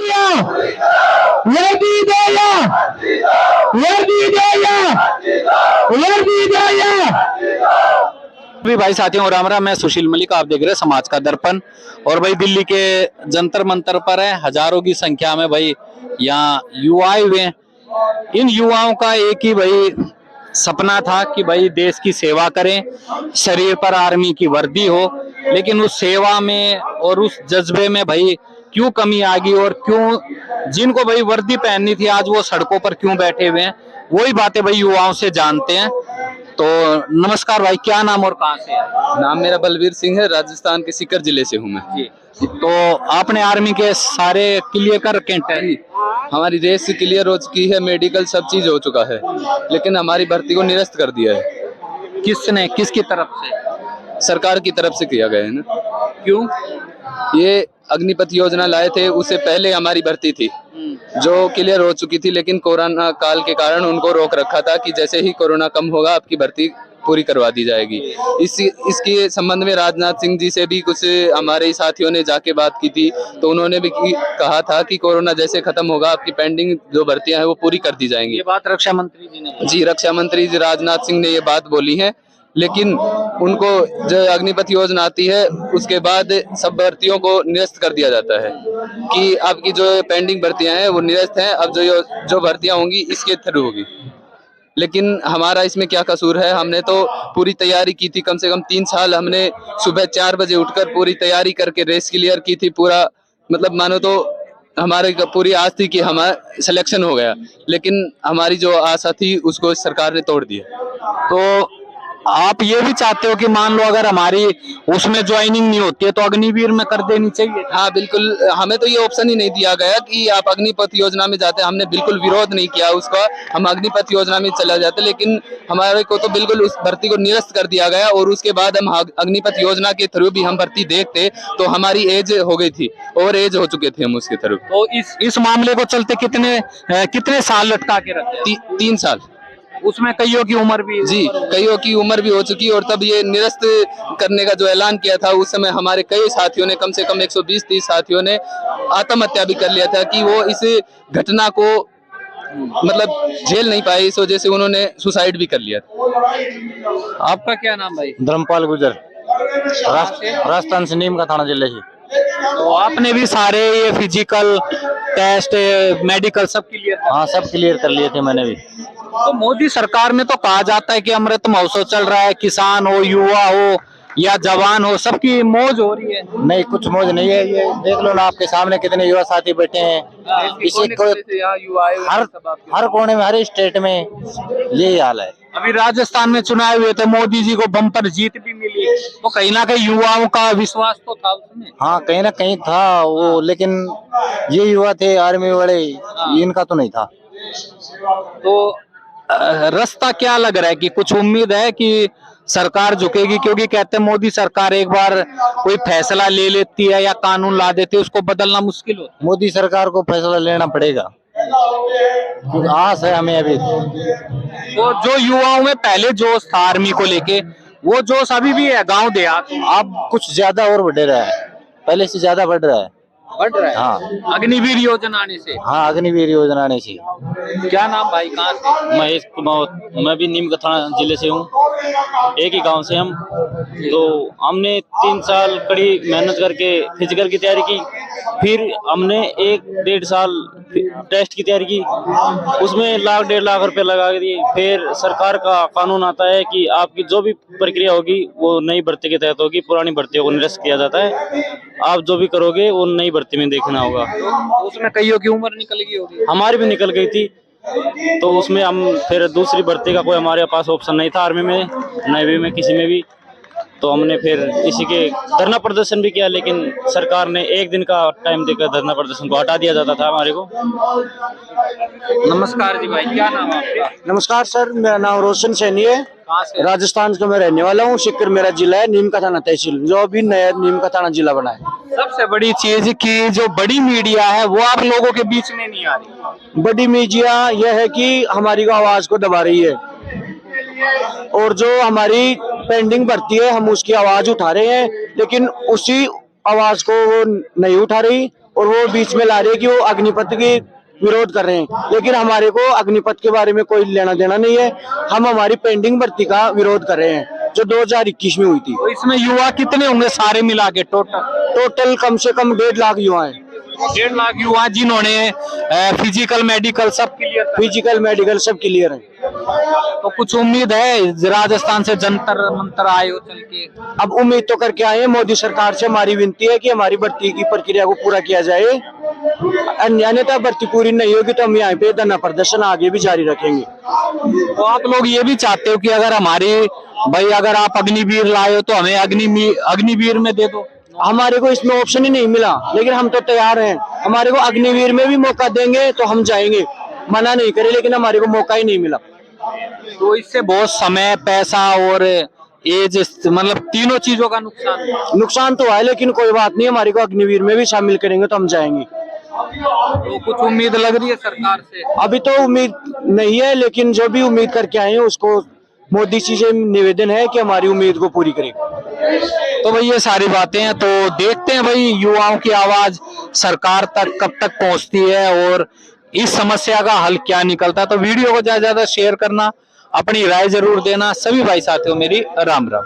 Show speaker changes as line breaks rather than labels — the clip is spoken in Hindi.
वर्दी दो या वर्दी दो या वर्दी दो या। भी भाई साथियों राम राम, मैं सुशील मलिक, आप देख रहे हैं समाज का दर्पण। और भाई दिल्ली के जंतर मंतर पर है, हजारों की संख्या में भाई यहाँ युवा हुए हैं। इन युवाओं का एक ही भाई सपना था कि भाई देश की सेवा करें, शरीर पर आर्मी की वर्दी हो, लेकिन उस सेवा में और उस जज्बे में भाई क्यों कमी आ गई, और क्यों जिनको भाई वर्दी पहननी थी आज वो सड़कों पर क्यों बैठे हुए हैं, वही बातें भाई युवाओं से जानते हैं। तो नमस्कार भाई, क्या नाम और कहाँ से है?
नाम मेरा बलबीर सिंह है, राजस्थान के सीकर जिले से हूँ मैं
जी। तो आपने आर्मी के सारे क्लियर कर रखे हैं?
हमारी रेस क्लियर हो चुकी है, मेडिकल सब चीज हो चुका है, लेकिन हमारी भर्ती को निरस्त कर दिया है।
किसने, किसकी तरफ से?
सरकार की तरफ से किया गया है ना।
क्यों?
ये अग्निपथ योजना लाए थे, उससे पहले हमारी भर्ती थी जो क्लियर हो चुकी थी, लेकिन कोरोना काल के कारण उनको रोक रखा था कि जैसे ही कोरोना कम होगा आपकी भर्ती पूरी करवा दी जाएगी। इसके संबंध में राजनाथ सिंह जी से भी कुछ हमारे साथियों ने जाके बात की थी, तो उन्होंने भी कहा था कि कोरोना जैसे खत्म होगा आपकी पेंडिंग जो भर्तियां हैं वो पूरी कर दी जाएंगी।
ये बात रक्षा मंत्री जी ने?
जी, रक्षा मंत्री जी राजनाथ सिंह ने ये बात बोली है, लेकिन उनको जो अग्निपथ योजना आती है उसके बाद सब भर्तियों को निरस्त कर दिया जाता है कि आपकी जो पेंडिंग भर्तियां हैं वो निरस्त हैं, अब जो भर्तियां होंगी इसके थ्रू होगी। लेकिन हमारा इसमें क्या कसूर है? हमने तो पूरी तैयारी की थी, कम से कम 3 साल हमने सुबह 4 बजे उठकर पूरी तैयारी करके रेस क्लियर की थी पूरा, मतलब मानो तो हमारे पूरी आस थी कि हमारा सिलेक्शन हो गया, लेकिन हमारी जो आशा थी उसको सरकार ने तोड़ दिया।
तो आप ये भी चाहते हो कि मान लो अगर हमारी उसमें ज्वाइनिंग नहीं होती है तो अग्निवीर में कर देनी चाहिए?
हाँ बिल्कुल, हमें तो ये ऑप्शन ही नहीं दिया गया कि आप अग्निपथ योजना में जाते हैं। हमने बिल्कुल विरोध नहीं किया उसका, हम अग्निपथ योजना में चला जाते, लेकिन हमारे को तो बिल्कुल उस भर्ती को निरस्त कर दिया गया। और उसके बाद हम अग्निपथ योजना के थ्रू भी हम भर्ती देखते तो हमारी एज हो गई थी, ओवर एज हो चुके थे हम उसके थ्रू।
तो इस मामले को चलते कितने साल लटका के रखे?
3 साल।
उसमें कईयों की उम्र भी?
जी, कईयों की उम्र भी हो चुकी, और तब ये निरस्त करने का जो ऐलान किया था उस समय हमारे कई साथियों ने, कम से कम 120-30 साथियों ने आत्महत्या भी कर लिया था कि वो इस घटना को मतलब झेल नहीं पाए, इस वजह से उन्होंने सुसाइड भी कर लिया था।
आपका क्या नाम भाई?
धर्मपाल गुजर, राजस्थान से, नीम का थाना जिले से।
तो आपने भी सारे ये फिजिकल टेस्ट, मेडिकल सब क्लियर?
हाँ, सब क्लियर कर लिए थे मैंने भी।
तो मोदी सरकार में तो कहा जाता है कि अमृत महोत्सव चल रहा है, किसान हो, युवा हो या जवान हो, सबकी मौज हो रही है।
नहीं, कुछ मौज नहीं है। ये देख लो ना, आपके सामने कितने युवा साथी बैठे हैं। इसी को हर कोने में, हर स्टेट में यही हाल है।
अभी राजस्थान में चुनाव हुए थे, मोदी जी को बम्पर जीत भी मिली, तो कहीं ना कहीं युवाओं का विश्वास तो था उसमें।
हाँ, कहीं ना कहीं था वो, लेकिन ये युवा थे आर्मी वाले, इनका तो नहीं था।
तो रास्ता क्या लग रहा है कि कुछ उम्मीद है कि सरकार झुकेगी? क्योंकि कहते हैं मोदी सरकार एक बार कोई फैसला ले लेती है या कानून ला देती है, उसको बदलना मुश्किल होता है।
मोदी सरकार को फैसला लेना पड़ेगा, आस है हमें अभी।
तो जो युवाओं में पहले जोश था आर्मी को लेके, वो जोश अभी भी है गांव देहात?
अब कुछ ज्यादा और बढ़ रहा है, पहले से ज्यादा बढ़ रहा है।
बढ़ रहा है?
हाँ,
अग्निवीर योजना आने से?
हाँ, अग्निवीर योजना आने से।
क्या नाम भाई, कहाँ से?
महेश कुमार, मैं भी नीम का थाना जिले से हूँ, एक ही गांव से हम। तो हमने 3 साल कड़ी मेहनत करके फिजिकल की तैयारी की, फिर हमने 1-1.5 साल टेस्ट की तैयारी की, उसमें 1-1.5 लाख रुपए लगा दिए। फिर सरकार का कानून आता है कि आपकी जो भी प्रक्रिया होगी वो नई भर्ती के तहत होगी, पुरानी भर्तियों को निरस्त किया जाता है। आप जो भी करोगे वो नई भर्ती में देखना होगा।
तो उसमें कईयों की उम्र निकल गई होगी?
हमारी भी निकल गई थी, तो उसमें हम फिर दूसरी भर्ती का कोई हमारे पास ऑप्शन नहीं था, आर्मी में, नेवी में, किसी में भी। तो हमने फिर इसी के धरना प्रदर्शन भी किया, लेकिन सरकार ने 1 दिन का टाइम देकर धरना प्रदर्शन को हटा दिया जाता था हमारे को।
नमस्कार जी भाई, क्या नाम है आपका?
नमस्कार सर, मेरा नाम रोशन सैनी है, राजस्थान का मैं रहने वाला हूँ। सीकर मेरा जिला है, नीम का थाना तहसील, जो अभी नया नीम का थाना जिला बना है।
सबसे बड़ी चीज कि जो बड़ी मीडिया है वो आप लोगों के बीच में नहीं आ रही।
बड़ी मीडिया यह है कि हमारी आवाज को दबा रही है, और जो हमारी पेंडिंग भर्ती है हम उसकी आवाज उठा रहे हैं, लेकिन उसी आवाज को वो नहीं उठा रही। और वो बीच में ला रहे हैं कि वो अग्निपथ की विरोध कर रहे हैं, लेकिन हमारे को अग्निपथ के बारे में कोई लेना देना नहीं है। हम हमारी पेंडिंग भर्ती का विरोध कर रहे हैं जो 2021 में हुई थी।
तो इसमें युवा कितने होंगे सारे मिला के
टोटल कम से कम 1.5 लाख युवा हैं।
1.5 लाख युवा जिन्होंने फिजिकल मेडिकल सब क्लियर,
फिजिकल मेडिकल सब क्लियर है।
तो कुछ उम्मीद है राजस्थान से जंतर मंतर आए हो चल के?
अब उम्मीद तो करके आए हैं, मोदी सरकार से हमारी विनती है कि हमारी भर्ती की प्रक्रिया को पूरा किया जाए, अन्यथा भर्ती पूरी नहीं होगी तो हम यहाँ पे धरना प्रदर्शन आगे भी जारी रखेंगे।
तो आप लोग ये भी चाहते हो कि अगर हमारी भाई अगर आप अग्निवीर लाए हो तो हमें अग्निवीर में दे दो?
हमारे को इसमें ऑप्शन ही नहीं मिला, लेकिन हम तो तैयार हैं। हमारे को अग्निवीर में भी मौका देंगे तो हम जाएंगे, मना नहीं करे, लेकिन हमारे को मौका ही नहीं मिला।
तो इससे बहुत समय, पैसा और एज, मतलब तीनों चीजों का
नुकसान तो है, लेकिन कोई बात नहीं, हमारे को अग्निवीर में भी शामिल करेंगे तो हम जाएंगे।
तो कुछ उम्मीद लग रही है सरकार से?
अभी तो उम्मीद नहीं है, लेकिन जो भी उम्मीद करके आए हैं उसको मोदी जी से निवेदन है कि हमारी उम्मीद को पूरी करें।
तो भाई ये सारी बातें हैं, तो देखते हैं भाई युवाओं की आवाज सरकार तक कब तक पहुंचती है और इस समस्या का हल क्या निकलता है। तो वीडियो को ज्यादा से ज्यादा शेयर करना, अपनी राय जरूर देना। सभी भाई साथियों मेरी राम राम।